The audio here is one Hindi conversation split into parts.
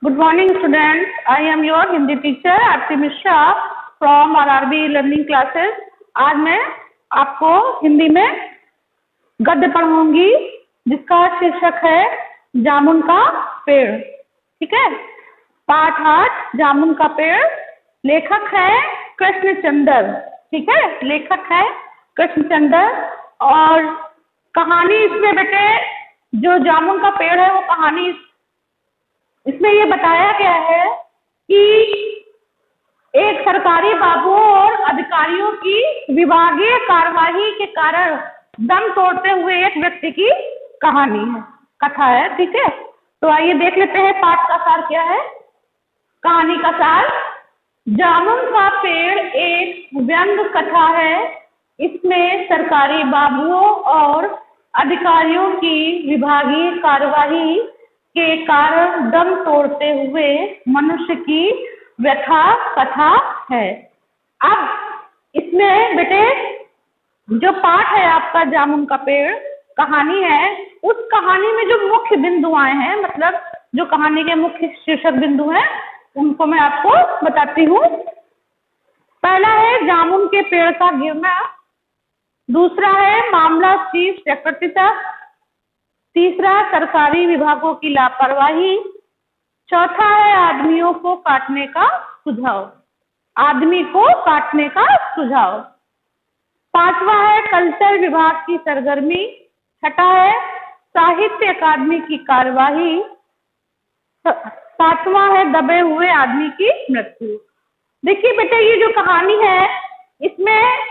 Good morning, students. I am your Hindi teacher Aarti Mishra from RRB learning classes. आज मैं आपको हिंदी में गद्य पढ़ाऊंगी जिसका शीर्षक है जामुन का पेड़। ठीक है। पाठ 8 जामुन का पेड़। लेखक है कृष्णचंद्र। ठीक है, लेखक है कृष्णचंद्र। और कहानी इसमें बेटे जो जामुन का पेड़ है वो कहानी इसमें ये बताया गया है कि एक सरकारी बाबू और अधिकारियों की विभागीय कार्यवाही के कारण दम तोड़ते हुए एक व्यक्ति की कहानी है, कथा है। ठीक है, तो आइए देख लेते हैं पाठ का सार क्या है। कहानी का सार, जामुन का पेड़ एक व्यंग्य कथा है। इसमें सरकारी बाबुओं और अधिकारियों की विभागीय कार्यवाही के कारण दम तोड़ते हुए मनुष्य की व्यथा कथा है। अब इसमें बेटे जो पाठ है आपका जामुन का पेड़ कहानी है, उस कहानी में जो मुख्य बिंदु आए हैं, मतलब जो कहानी के मुख्य शीर्षक बिंदु हैं, उनको मैं आपको बताती हूँ। पहला है जामुन के पेड़ का गिरना, दूसरा है मामला चीफ सेक्रेटरी तक, तीसरा सरकारी विभागों की लापरवाही, चौथा है आदमियों को काटने का सुझाव, आदमी को काटने का सुझाव, पांचवा है कल्चर विभाग की सरगर्मी, छठा है साहित्य अकादमी की कार्यवाही, सातवां है दबे हुए आदमी की मृत्यु। देखिए बेटे ये जो कहानी है इसमें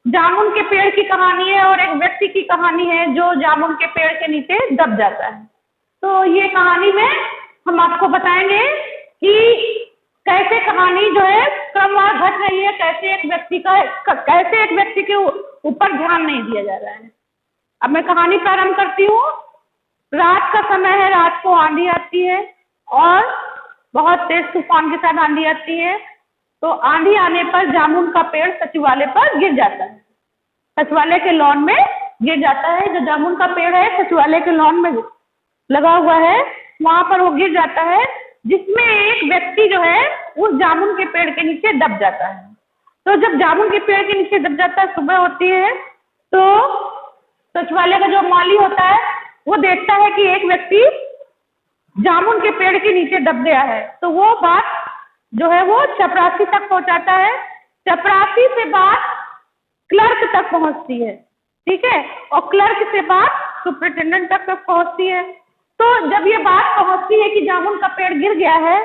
जामुन के पेड़ की कहानी है और एक व्यक्ति की कहानी है जो जामुन के पेड़ के नीचे दब जाता है। तो ये कहानी में हम आपको बताएंगे कि कैसे कहानी जो है क्रमवार घट रही है, कैसे एक व्यक्ति के ऊपर ध्यान नहीं दिया जा रहा है। अब मैं कहानी प्रारंभ करती हूँ। रात का समय है, रात को आंधी आती है और बहुत तेज तूफान के साथ आंधी आती है। तो आंधी आने पर जामुन का पेड़ सचिवालय पर गिर जाता है, सचिवालय के लॉन में गिर जाता है। जो जामुन का पेड़ है सचिवालय के लॉन में लगा हुआ है, वहां पर वो गिर जाता है, जिसमें एक व्यक्ति जो है उस जामुन के पेड़ के नीचे दब जाता है। तो जब जामुन के पेड़ के नीचे दब जाता है, सुबह होती है, तो सचिवालय का जो माली होता है वो देखता है कि एक व्यक्ति जामुन के पेड़ के नीचे दब गया है। तो वो बात जो है वो चपरासी तक पहुंचाता है। चपरासी से बात क्लर्क तक पहुंचती है। ठीक है, और क्लर्क से बात सुपरिटेंडेंट तक पहुंचती है। तो जब ये बात पहुंचती है कि जामुन का पेड़ गिर गया है,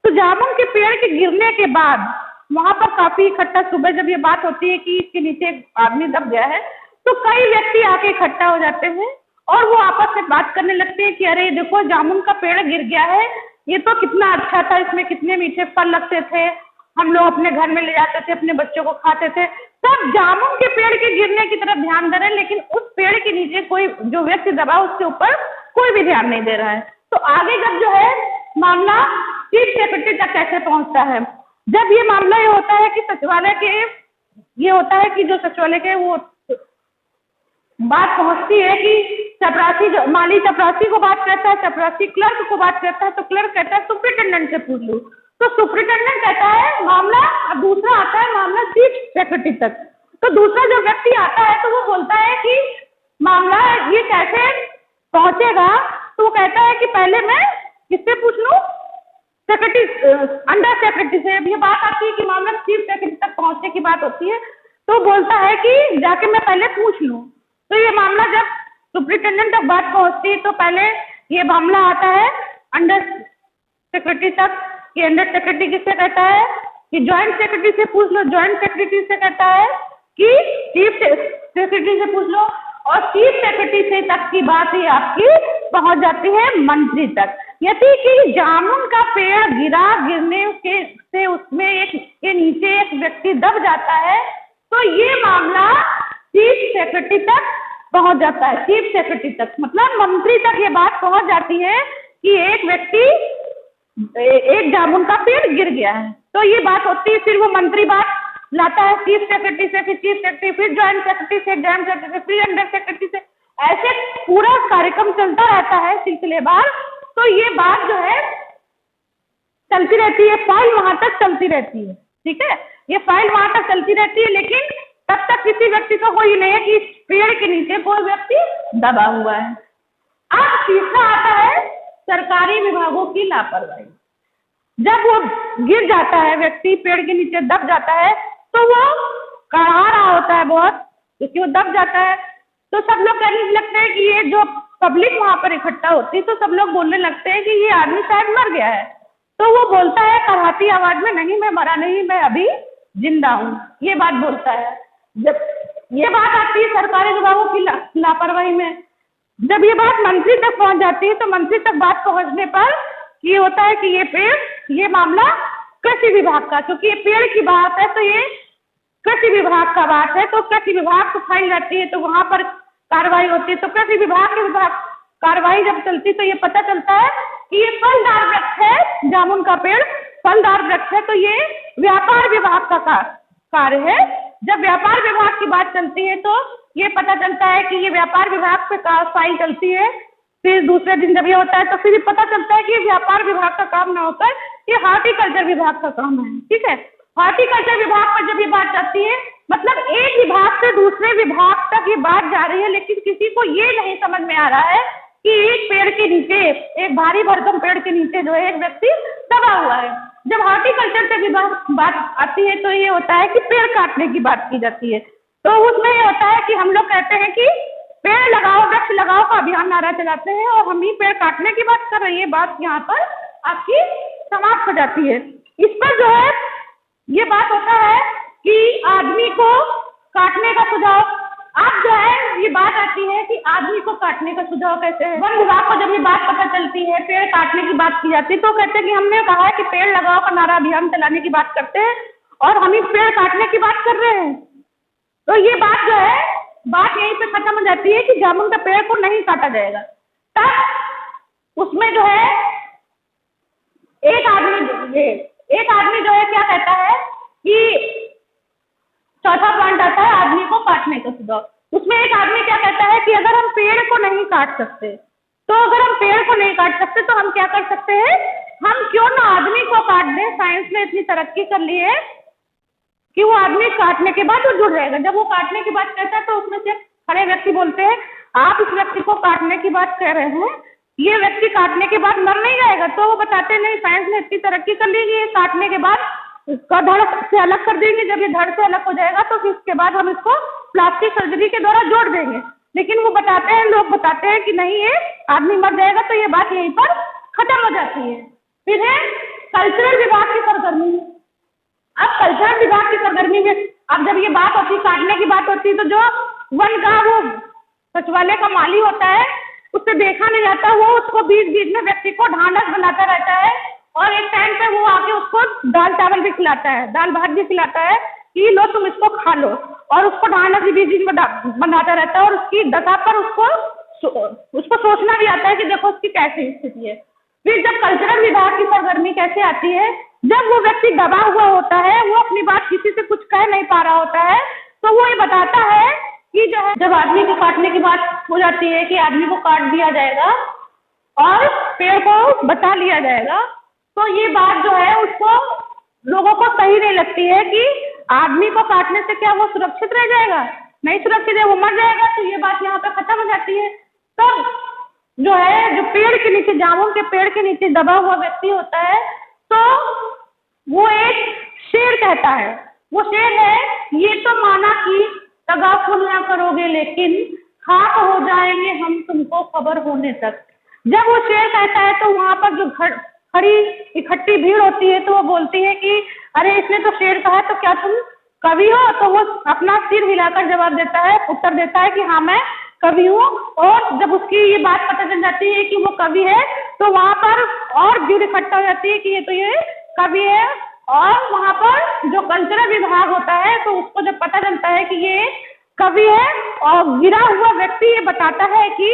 तो जामुन के पेड़ के गिरने के बाद वहां पर काफी इकट्ठा, सुबह जब ये बात होती है कि इसके नीचे एक आदमी दब गया है, तो कई व्यक्ति आके इकट्ठा हो जाते हैं और वो आपस में बात करने लगते हैं कि अरे देखो जामुन का पेड़ गिर गया है, ये तो कितना अच्छा था, इसमें कितने मीठे फल लगते थे, हम लोग अपने घर में ले जाते थे, अपने बच्चों को खाते थे। सब जामुन के पेड़ के गिरने की तरफ ध्यान दे रहे हैं, लेकिन उस पेड़ के नीचे कोई जो व्यक्ति दबा उसके ऊपर कोई भी ध्यान नहीं दे रहा है। तो आगे जब जो है मामला चीफ सेक्रेटरी तक कैसे पहुंचता है, जब ये मामला ये होता है कि सचिवालय के ये होता है कि जो सचिवालय के वो बात पहुंचती है कि चपरासी जो माली चपरासी को बात करता है, चपरासी क्लर्क को बात करता है, तो क्लर्क कहता है सुपरिटेंडेंट से पूछ लो। तो सुपरिटेंडेंट कहता है मामला, और दूसरा आता है मामला चीफ सेक्रेटरी तक। तो दूसरा जो व्यक्ति आता है तो वो बोलता है कि मामला ये कैसे पहुंचेगा, तो वो कहता है कि पहले मैं किससे पूछ लूं, सेक्रेटरी, अंडर सेक्रेटरी से। अब ये बात आती है कि मामला चीफ सेक्रेटरी तक पहुंचने की बात होती है, तो बोलता है कि जाके मैं पहले पूछ लूं। तो ये मामला जब सुपरिटेंडेंट तक बात पहुंचती है तो पहले ये मामला आता है अंडर सेक्रेटरी तक, कि अंडर सेक्रेटरी किससे कहता है कि ज्वाइंट सेक्रेटरी से पूछ लो, ज्वाइंट सेक्रेटरी से कहता है कि चीफ सेक्रेटरी से पूछ लो, और चीफ सेक्रेटरी से तक की बात ही आपकी पहुंच जाती है मंत्री तक। यदि कि जामुन का पेड़ गिरा, गिरने के से उसमें एक के नीचे एक व्यक्ति दब जाता है, तो ये मामला चीफ सेक्रेटरी तक पहुंच जाता है। चीफ सेक्रेटरी तक मतलब मंत्री तक ये बात पहुंच जाती है कि एक व्यक्ति, एक जामुन का पेड़ गिर गया है। तो ये बात होती है, फिर वो मंत्री बात लाता है चीफ सेक्रेटरी से, फिर चीफ सेक्रेटरी, फिर ज्वाइंट सेक्रेटरी से, ज्वाइंट सेक्रेटरी, फिर अंडर सेक्रेटरी से, ऐसे पूरा कार्यक्रम चलता रहता है सिलसिलेवार। तो ये बात जो है चलती रहती है, फाइल वहां तक चलती रहती है, ठीक है, ये फाइल वहां तक चलती रहती है, लेकिन तब तक किसी व्यक्ति को कोई नहीं है कि इस पेड़ के नीचे कोई व्यक्ति दबा हुआ है। अब तीसरा आता है सरकारी विभागों की लापरवाही। जब वो गिर जाता है, व्यक्ति पेड़ के नीचे दब जाता है, तो वो कड़ा रहा होता है बहुत, क्योंकि वो दब जाता है, तो सब लोग कहने लगते हैं कि ये जो पब्लिक वहां पर इकट्ठा होती है, तो सब लोग बोलने लगते हैं कि ये आदमी शायद मर गया है। तो वो बोलता है कराहती आवाज में, नहीं मैं मरा नहीं, मैं अभी जिंदा हूँ, ये बात बोलता है। जब ये बात आती है सरकारी विभागों की लापरवाही में, जब ये बात मंत्री तक पहुंच जाती है, तो मंत्री तक बात पहुंचने पर ये होता है कि ये पेड़, ये मामला कृषि विभाग का, क्योंकि ये पेड़ की बात है तो ये कृषि विभाग का बात है, तो कृषि विभाग को फाइल जाती है, तो वहां पर कार्रवाई होती है। तो कृषि विभाग के विभाग कार्रवाई जब चलती तो ये पता चलता है कि ये फलदार वृक्ष है, जामुन का पेड़ फलदार वृक्ष है, तो ये व्यापार विभाग का कार्य है। जब व्यापार विभाग की बात चलती है तो ये पता चलता है कि ये व्यापार विभाग पे फाइल चलती है। फिर दूसरे दिन जब ये होता है तो फिर पता चलता है कि ये व्यापार विभाग का काम ना होकर ये हार्टिकल्चर विभाग का काम है, ठीक है। हार्टिकल्चर विभाग पर जब ये बात जाती है, मतलब एक विभाग से दूसरे विभाग तक ये बात जा रही है, लेकिन किसी को ये नहीं समझ में आ रहा है कि एक पेड़ के नीचे, एक भारी भरकम पेड़ के नीचे जो है एक व्यक्ति दबा हुआ है। जब हॉर्टिकल्चर से विभाग बात आती है तो ये होता है कि पेड़ काटने की बात की जाती है। तो उसमें ये होता है कि हम लोग कहते हैं कि पेड़ लगाओ, वृक्ष लगाओ का अभियान नारा चलाते हैं, और हम ही पेड़ काटने की बात कर रही है। बात यहाँ पर आपकी समाप्त हो जाती है। इस पर जो है ये बात होता है कि आदमी को काटने का सुझाव, अब जो है ये बात आती है कि आदमी को काटने का सुझाव कैसे है। वन विभाग को जब ये बात पता चलती है, पेड़ काटने की बात की जाती है, तो कहते हैं कि हमने कहा है कि पेड़ लगाओ का नारा अभियान चलाने की बात करते हैं और हम ही पेड़ काटने की बात कर रहे हैं। तो ये बात जो है, बात यहीं पे खत्म हो जाती है कि जामुन का पेड़ को नहीं काटा जाएगा। तब उसमें जो है एक आदमी जो है क्या कहता है कि चौथा पॉइंट आता है आदमी को काटने का सुझाव। उसमें एक आदमी क्या कहता है कि अगर हम पेड़ को नहीं काट सकते, तो अगर हम पेड़ को नहीं काट सकते तो हम क्या कर सकते हैं, हम क्यों ना आदमी को काट दें। साइंस ने इतनी तरक्की कर ली है कि वो आदमी काटने के बाद वो जुड़ जाएगा। जब वो काटने की बात कहता है तो उसमें से खड़े व्यक्ति बोलते हैं, आप इस व्यक्ति को काटने की बात कह रहे हैं, ये व्यक्ति काटने के बाद मर नहीं जाएगा। तो वो बताते नहीं, साइंस ने इतनी तरक्की कर ली कि काटने के बाद इसका धड़ से अलग कर देंगे। जब ये धड़ से अलग हो जाएगा तो फिर इसके बाद हम इसको प्लास्टिक सर्जरी के द्वारा जोड़ देंगे। लेकिन वो बताते हैं, लोग बताते हैं कि नहीं, ये आदमी मर जाएगा। तो ये बात यहीं पर खत्म हो जाती है। फिर है कल्चरल विभाग की सरगर्मी। अब कल्चरल विभाग की सरगर्मी में अब जब ये बात होती है, काटने की बात होती है, तो जो वन का वो सचिवालय का माली होता है, उससे देखा नहीं जाता, वो उसको बीच बीच में व्यक्ति को ढांढस बनाता रहता है, और एक टाइम पे वो आके उसको दाल चावल भी खिलाता है, दाल भात भी खिलाता है कि लो तुम इसको खा लो, और उसको ढांढस भी बीच बीच में बनाता रहता है। और उसकी दशा पर उसको सोचना भी आता है कि देखो उसकी कैसी स्थिति है। फिर जब कल्चरल विभाग की सरगर्मी कैसे आती है, जब वो व्यक्ति दबा हुआ होता है, वो अपनी बात किसी से कुछ कह नहीं पा रहा होता है, तो वो ये बताता है कि जो है जब आदमी को काटने की बात हो जाती है कि आदमी को काट दिया जाएगा और पेड़ को बचा लिया जाएगा, तो ये बात जो है उसको लोगों को सही नहीं लगती है कि आदमी को काटने से क्या वो सुरक्षित रह जाएगा, नहीं सुरक्षित है, वो मर जाएगा। तो ये बात यहाँ पे खत्म हो जाती है। तो जो है, जो पेड़ के नीचे, जामुन के पेड़ के नीचे दबा हुआ व्यक्ति होता है, तो वो एक शेर कहता है। वो शेर है, ये तो माना कि तगाफुल ना करोगे लेकिन खाक हो जाएंगे हम तुमको खबर होने तक। जब वो शेर कहता है तो वहां पर जो खड़ी इकट्ठी भीड़ होती है तो वो बोलती है कि अरे इसने तो शेर कहा, तो क्या तुम कवि हो? तो वो अपना सिर हिलाकर जवाब देता है, उत्तर देता है कि हाँ मैं कवि हूँ। और जब उसकी ये बात पता चल जाती है कि वो कवि है, तो वहां पर और भीड़ इकट्ठा हो जाती है कि ये कवि है। और वहां पर जो कल्चरल विभाग होता है, तो उसको जब पता चलता है कि ये कवि है, और गिरा हुआ व्यक्ति ये बताता है कि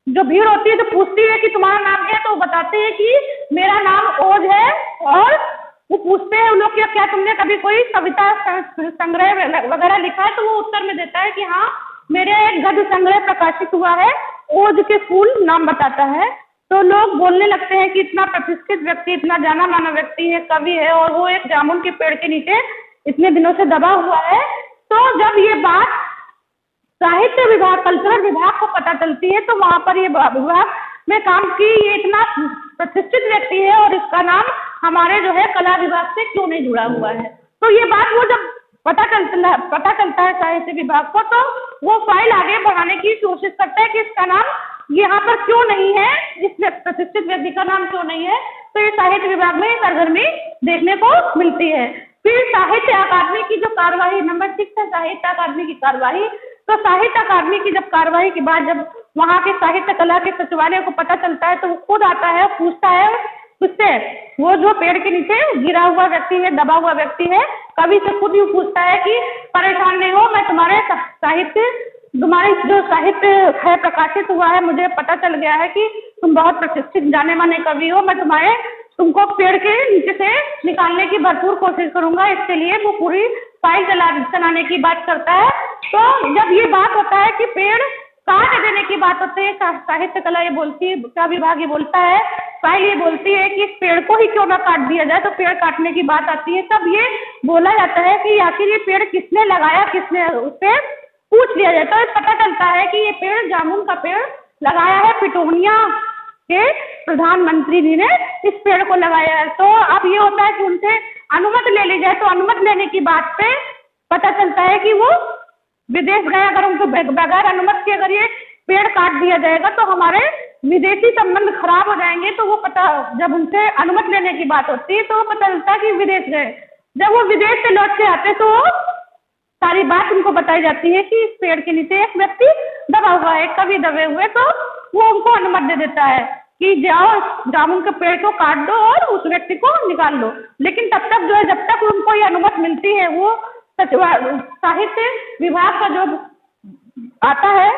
जो भीड़ होती है तो पूछती है कि तुम्हारा नाम क्या है, तो वो बताते हैं कि मेरा नाम ओज है। और वो पूछते हैं उन लोग क्या तुमने कभी कोई कविता संग्रह वगैरह लिखा है? तो वो उत्तर में देता है कि हाँ, मेरे एक गद्य संग्रह प्रकाशित हुआ है, ओज के फूल नाम बताता है। तो लोग बोलने लगते हैं कि इतना प्रतिष्ठित व्यक्ति, इतना जाना माना व्यक्ति है, कवि है, और वो एक जामुन के पेड़ के नीचे इतने दिनों से दबा हुआ है। तो जब ये बात साहित्य विभाग, कल्चरल विभाग को पता चलती है, तो वहाँ पर ये विभाग में काम की ये इतना प्रतिष्ठित व्यक्ति है और इसका नाम हमारे जो है कला विभाग से क्यों नहीं जुड़ा हुआ है। तो ये बात वो जब पता चलता है साहित्य विभाग को, तो वो फाइल आगे बढ़ाने की कोशिश करता है कि इसका नाम यहाँ पर क्यों नहीं है, इस प्रतिष्ठित व्यक्ति का नाम क्यों नहीं है। तो ये साहित्य विभाग में सरगर्मी देखने को मिलती है। फिर साहित्य अकादमी की जो कार्यवाही, नंबर 6 है साहित्य अकादमी की कार्यवाही। तो साहित्य अकादमी की जब कार्यवाही के बाद जब वहाँ के साहित्य कला के सचिवालय को पता चलता है, तो वो खुद आता है, पूछता है उससे, वो जो पेड़ के नीचे गिरा हुआ व्यक्ति है, दबा हुआ व्यक्ति है, कवि से खुद ही पूछता है कि परेशान नहीं हो, मैं तुम्हारे जो साहित्य है प्रकाशित हुआ है, मुझे पता चल गया है कि तुम बहुत प्रतिष्ठित जाने माने कवि हो, मैं तुमको पेड़ के नीचे से निकालने की भरपूर कोशिश करूंगा। इसके लिए वो पूरी फाइल चलाने की बात करता है। तो जब ये बात होता है कि पेड़ काट देने की बात होती है, साहित्य कला ये बोलती है, का विभाग ये बोलता है, फाइल ये बोलती है कि इस पेड़ को ही क्यों ना काट दिया जाए, तो पेड़ काटने की बात आती है। तब ये बोला जाता है कि आखिर ये पेड़ किसने लगाया, किसने, उससे पूछ लिया जाता है। पता चलता है कि ये पेड़ जामुन का पेड़ लगाया है पिटोनिया के प्रधानमंत्री जी ने इस पेड़ को लगाया है। तो अब ये होता है कि उनसे अनुमति ले ली जाए, तो अनुमति लेने की बात पे पता चलता है कि वो विदेश गए। अगर उनको बगैर अनुमति के अगर ये पेड़ काट दिया जाएगा तो हमारे विदेशी संबंध खराब हो जाएंगे। तो वो पता, जब उनसे अनुमति लेने की बात होती है तो वो पता चलता है कि विदेश गए। जब वो विदेश से लौट के आते तो सारी बात उनको बताई जाती है कि इस पेड़ के नीचे एक व्यक्ति दबा हुआ है, कवि दबे हुए। तो वो उनको अनुमति दे देता है कि जाओ जामुन के पेड़ को काट दो और उस व्यक्ति को निकाल लो। लेकिन तब तक जो है, जब तक उनको ये अनुमति मिलती है, वो साहित्य विभाग का जो आता है,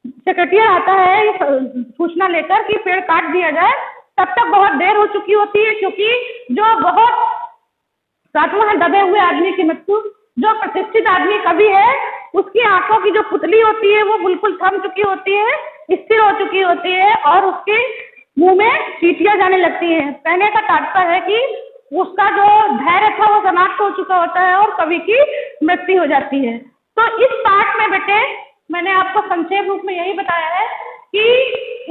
सेक्रेटरी आता है सूचना लेकर कि पेड़ काट दिया जाए, तब तक बहुत देर हो चुकी होती है। क्योंकि जो बहुत सातवां है दबे हुए आदमी की मृत्यु, जो प्रतिष्ठित आदमी कवि है, उसकी आंखों की जो पुतली होती है वो बिल्कुल थम चुकी होती है, स्थिर हो चुकी होती है, और उसके मुंह में चींटियां जाने लगती हैं। कहने का तात्पर्य है कि उसका जो धैर्य था वो समाप्त हो चुका होता है और कवि की मृत्यु हो जाती है। तो इस पाठ में बेटे मैंने आपको संक्षेप रूप में यही बताया है कि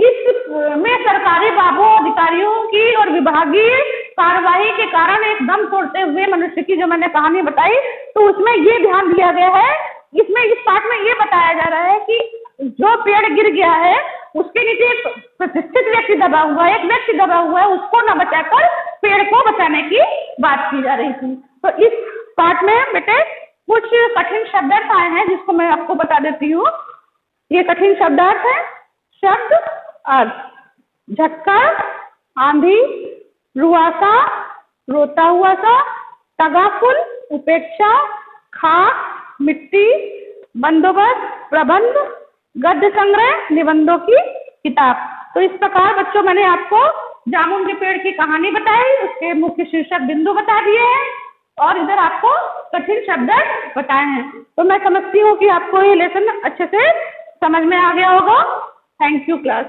इसमें सरकारी बाबू अधिकारियों की और विभागीय कार्यवाही के कारण एक दम तोड़ते हुए मनुष्य की जो मैंने कहानी बताई, तो उसमें ये ध्यान दिया गया है, इसमें इस पाठ में ये बताया जा रहा है कि जो पेड़ गिर गया है उसके नीचे एक प्रतिष्ठित व्यक्ति दबा हुआ है, एक व्यक्ति दबा हुआ है, उसको न बचाकर पेड़ को बचाने की बात की जा रही थी। तो इस पाठ में बेटे कुछ कठिन शब्दार्थ आए हैं जिसको मैं आपको बता देती हूँ। ये कठिन शब्दार्थ है। शब्द अर्थ: झटका, आंधी, रुआसा, रोता हुआ सा, तगाफुल, उपेक्षा, खाक, मिट्टी, बंदोबस्त, प्रबंध, गद्य संग्रह, निबंधों की किताब। तो इस प्रकार बच्चों मैंने आपको जामुन के पेड़ की कहानी बताई, उसके मुख्य शीर्षक बिंदु बता दिए हैं और इधर आपको कठिन शब्द बताए हैं। तो मैं समझती हूँ कि आपको ये लेसन अच्छे से समझ में आ गया होगा। Thank you class.